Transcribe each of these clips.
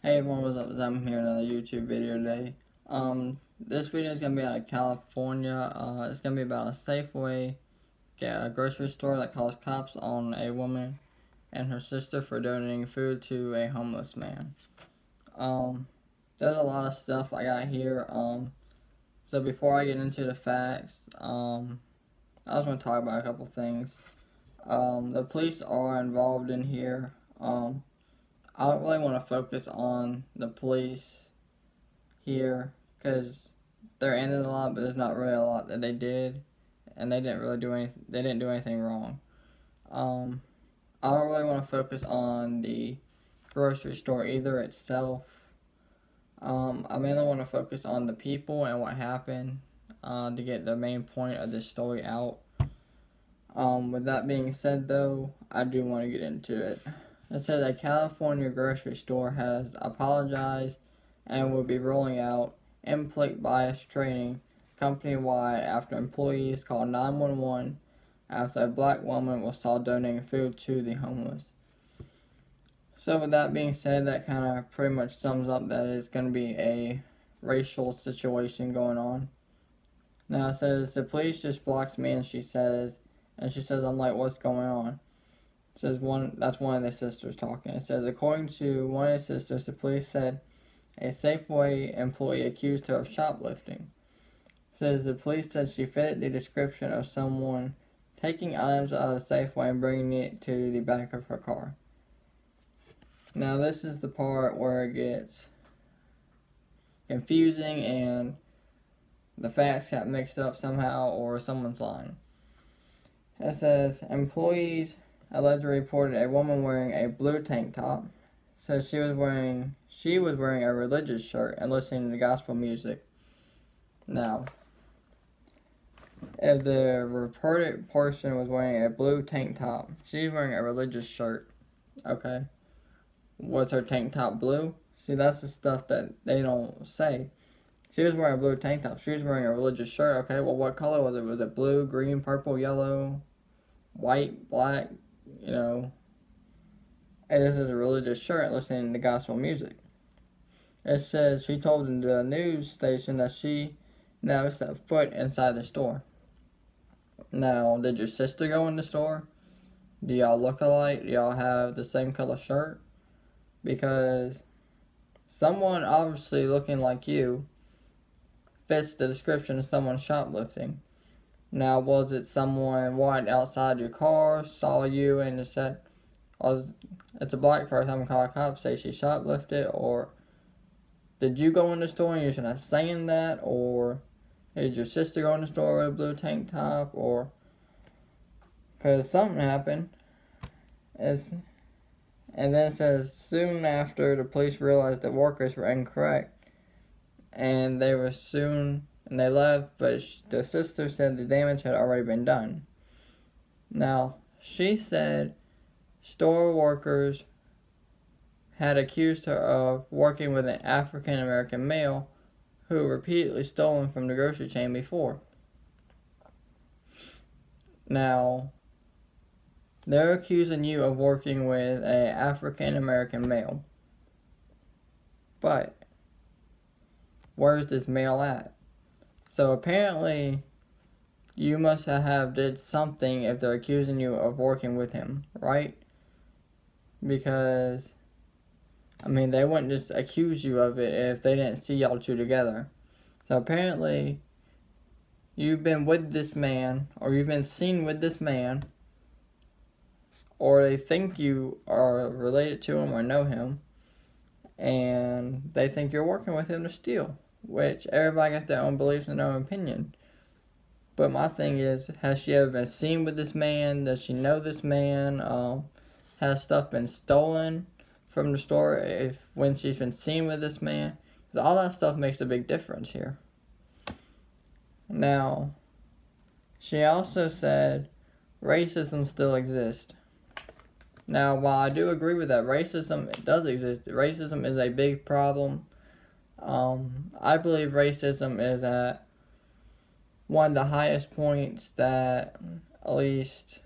Hey everyone, what's up? I'm here in another YouTube video today. This video is gonna be out of California. It's gonna be about a Safeway grocery store that calls cops on a woman and her sister for donating food to a homeless man. There's a lot of stuff I got here. So before I get into the facts, I was gonna talk about a couple things. The police are involved in here. I don't really want to focus on the police here because they're in it a lot, but there's not really a lot that they did, and they didn't really do anything. They didn't do anything wrong. I don't really want to focus on the grocery store either itself. I mainly want to focus on the people and what happened to get the main point of this story out. With that being said, though, I do want to get into it. It says a California grocery store has apologized and will be rolling out in-plate bias training company-wide after employees called 911 after a black woman was saw donating food to the homeless. So with that being said, that kind of pretty much sums up that it's going to be a racial situation going on. Now it says, the police just blocks me and she says, I'm like, what's going on? It says that's one of the sisters talking. It says, according to one of the sisters, the police said a Safeway employee accused her of shoplifting. It says the police said she fitted the description of someone taking items out of Safeway and bringing it to the back of her car. Now this is the part where it gets confusing and the facts got mixed up somehow or someone's lying. It says employees allegedly reported a woman wearing a blue tank top. Says she was wearing a religious shirt and listening to gospel music. Now, if the reported person was wearing a blue tank top, she's wearing a religious shirt. Okay. Was her tank top blue? See, that's the stuff that they don't say. She was wearing a blue tank top. She was wearing a religious shirt. Okay, well, what color was it? Was it blue, green, purple, yellow, white, black? You know, and this is a religious shirt listening to gospel music. It says she told the news station that she never set foot inside the store. Now, did your sister go in the store? Do y'all look alike? Do y'all have the same color shirt? Because someone obviously looking like you fits the description of someone shoplifting. Now, was it someone walked outside your car, saw you, and just said, oh, it's a black person, I'm going to call a cop, say she shoplifted? Or did you go in the store and you're just not saying that? Or did your sister go in the store with a blue tank top? Or because something happened. And then it says, soon after the police realized that workers were incorrect, and they left, but the sister said the damage had already been done. Now, she said store workers had accused her of working with an African American male who repeatedly stolen from the grocery chain before. Now, they're accusing you of working with an African American male. But where's this male at? So apparently, you must have did something if they're accusing you of working with him, right? Because, I mean, they wouldn't just accuse you of it if they didn't see y'all two together. So apparently, you've been with this man, or you've been seen with this man, or they think you are related to him or know him, and they think you're working with him to steal. Which everybody got their own beliefs and their own opinion. But my thing is, has she ever been seen with this man? Does she know this man? Has stuff been stolen from the store when she's been seen with this man? Because all that stuff makes a big difference here. Now, she also said racism still exists. Now, while I do agree with that, racism does exist. Racism is a big problem. I believe racism is at one of the highest points that at least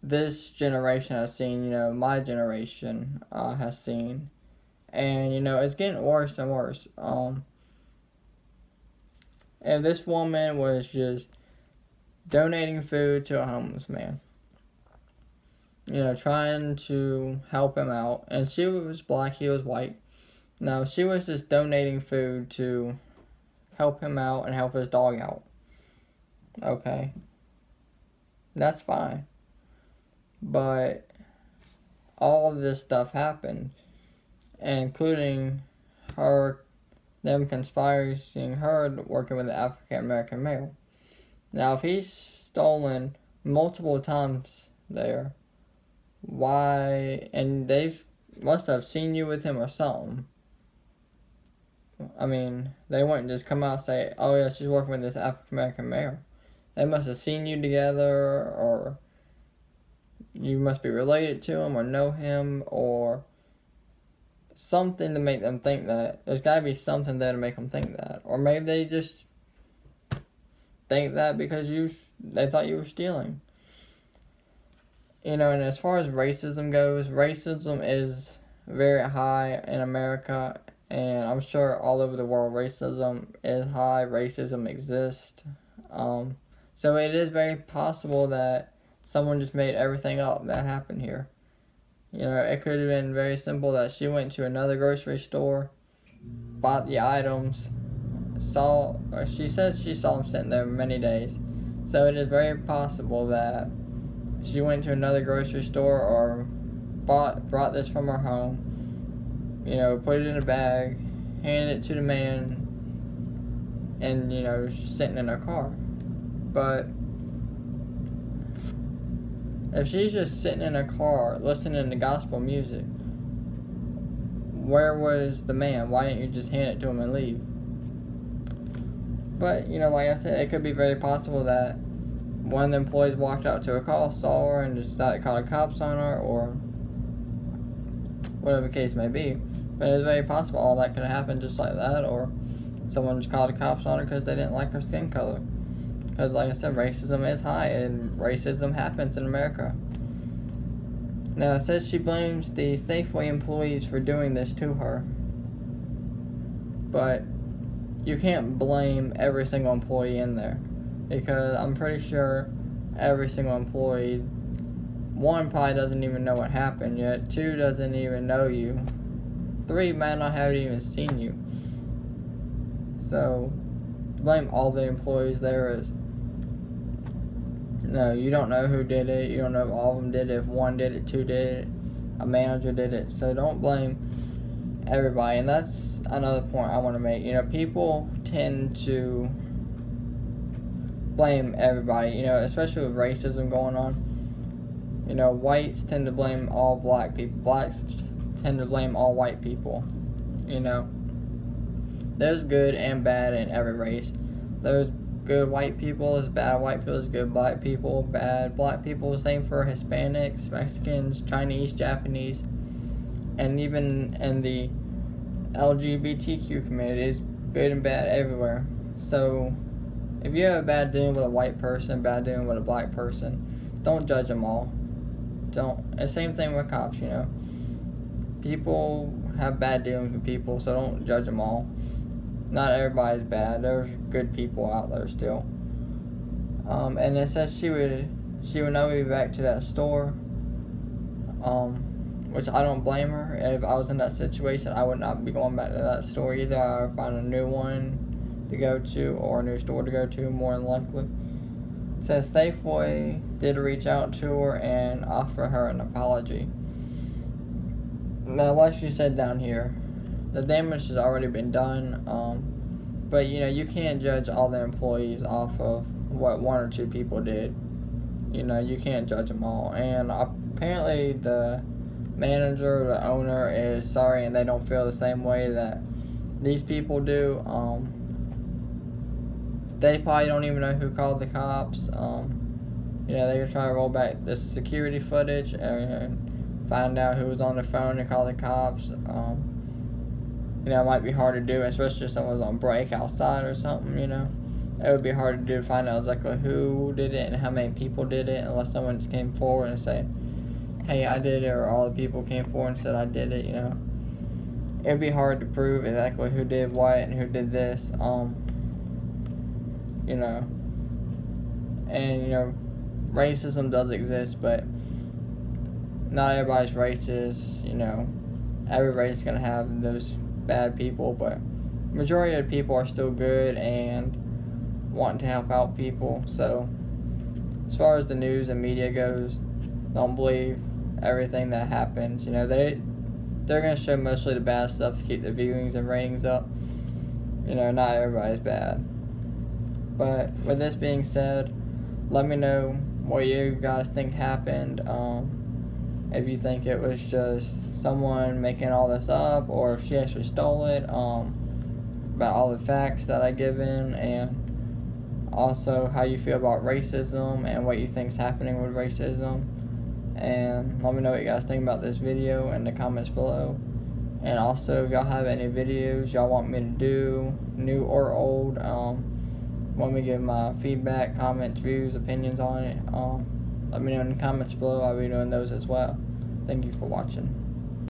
this generation has seen, my generation has seen. And, it's getting worse and worse. And this woman was just donating food to a homeless man. Trying to help him out. And she was black, he was white. No, she was just donating food to help him out and help his dog out. Okay. That's fine. But all of this stuff happened, including them conspiring her working with an African American male. Now, if he's stolen multiple times there, why? And they must have seen you with him or something. I mean, they wouldn't just come out and say, "Oh yeah, she's working with this African American male." They must have seen you together, or you must be related to him, or know him, or something to make them think that. There's got to be something there to make them think that. Or maybe they just think that because they thought you were stealing. And as far as racism goes, racism is very high in America, and I'm sure all over the world racism is high, racism exists. So it is very possible that someone just made everything up that happened here. It could have been very simple that she went to another grocery store, bought the items, she said she saw them sitting there many days. So it is very possible that she went to another grocery store or brought this from her home, put it in a bag, handed it to the man, and, sitting in her car. But if she's just sitting in her car listening to gospel music, where was the man? Why didn't you just hand it to him and leave? But, like I said, it could be very possible that one of the employees walked out to her car, saw her, and just decided to call the cops on her, or whatever the case may be. But it's very possible all that could have happened just like that, or someone just called the cops on her because they didn't like her skin color. Because, like I said, racism is high, and racism happens in America. Now, it says she blames the Safeway employees for doing this to her. But you can't blame every single employee in there. Because I'm pretty sure every single employee, one, probably doesn't even know what happened yet. Two, doesn't even know you. Three, might not have even seen you. So, blame all the employees there is. No, you don't know who did it. You don't know if all of them did it. If one did it, two did it, a manager did it. So don't blame everybody. And that's another point I want to make. People tend to blame everybody, especially with racism going on. Whites tend to blame all black people. Blacks tend to blame all white people. There's good and bad in every race. There's good white people, there's bad white people, there's good black people, bad black people, same for Hispanics, Mexicans, Chinese, Japanese, and even in the LGBTQ community, it's good and bad everywhere. So, if you have a bad dealing with a white person, bad dealing with a black person, don't judge them all. Don't. And same thing with cops, People have bad dealings with people, so don't judge them all. Not everybody's bad. There's good people out there still. And it says she would not be back to that store. Which I don't blame her. If I was in that situation, I would not be going back to that store either. I would find a new one to go to, or a new store to go to, more than likely. It says Safeway did reach out to her and offer her an apology. Now, like she said down here, the damage has already been done, but you can't judge all the employees off of what one or two people did. You can't judge them all. And apparently the manager, the owner, is sorry, and they don't feel the same way that these people do. They probably don't even know who called the cops. They could try to roll back this security footage and find out who was on the phone and call the cops. It might be hard to do, especially if someone's on break outside or something, it would be hard to find out exactly who did it and how many people did it, unless someone just came forward and say, hey, I did it, or all the people came forward and said I did it, you know. It would be hard to prove exactly who did what and who did this, you know. And, you know, racism does exist, but not everybody's racist, you know. Every race is going to have those bad people, but majority of the people are still good and wanting to help out people. So as far as the news and media goes, don't believe everything that happens. You know, they're going to show mostly the bad stuff to keep the viewings and ratings up. You know, not everybody's bad. But with this being said, let me know what you guys think happened. If you think it was just someone making all this up, or if she actually stole it, about all the facts that I given, and also how you feel about racism and what you think is happening with racism. And let me know what you guys think about this video in the comments below. And also, if y'all have any videos y'all want me to do, new or old, want me to give my feedback, comments, views, opinions on it, let me know in the comments below. I'll be doing those as well. Thank you for watching.